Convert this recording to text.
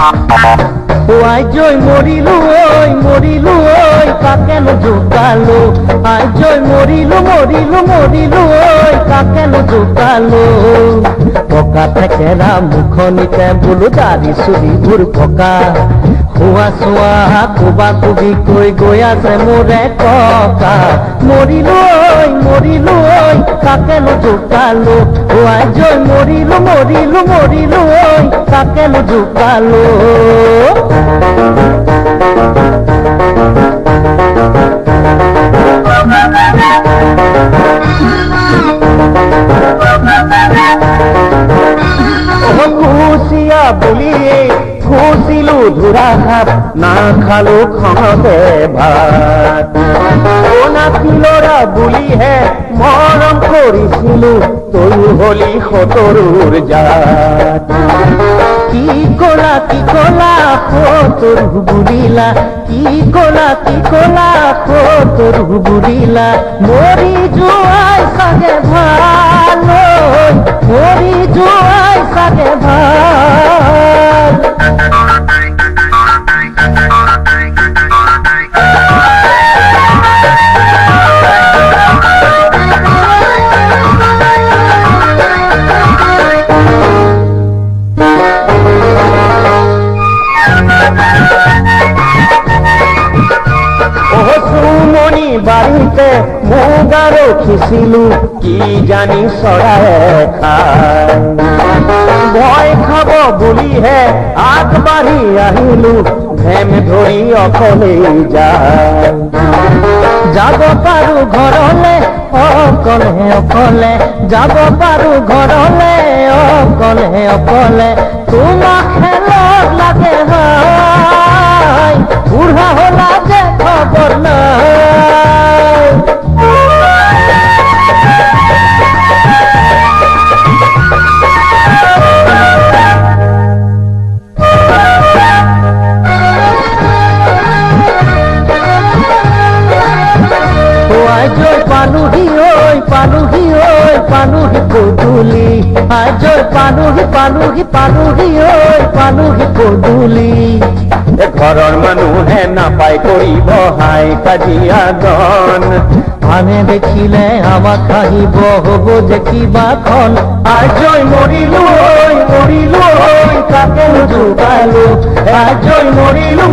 আইজই মৰিলু ওই কাকেন জোকালো আইজই মৰিলু ওই কাকেন জোকালো পকা থেকেৰা মুখনিতে বুলু দাড়ি চুলিবোৰ পকা হুয়া চোৱা কোবা কুবি কৈ গৈ আছে মোৰে ককা মৰিলু ওই কাকেন জোকালো আইজই মরিলু ওই কাকেন জোকালো খুশিয়া বলিয়ে খুশিলু ধুরা হাত না খালো খতে ভাত নাতিলরা বুলিহে মরম করিছিলু তুই হলি সতৰুৰ জাত কি কলা তোর বুড়িলা কি কলা তোর বুড়িলা মরি জুয়াই সাগে ভালো মরি জুয়াই সাগে ভাল সুমনি বাড়িতে মুগা রখিছিলু কি জানি চৰাই খাই ভয় খাব বুলিহে আগবাঢ়ি আহিলু ভেম ধৰি অকলেই যায় যাব পাৰো ঘৰলে অকলে যাব পাৰো ঘৰলে অকলে তোমাক খেলত লাগে হয় বুঢ়া হলা যে খবৰ নাই আইজই পানুহি পদুলি আইজই পানুহি পদুলি ঘৰৰ মানুহে নাপাই কৰিব হাই কাজিয়া গন আনে দেখিলে আমাক হাঁহিব হব যে কিবাখন আইজই মৰিলু ওই কাকেন জোকালো আইজই মৰিলু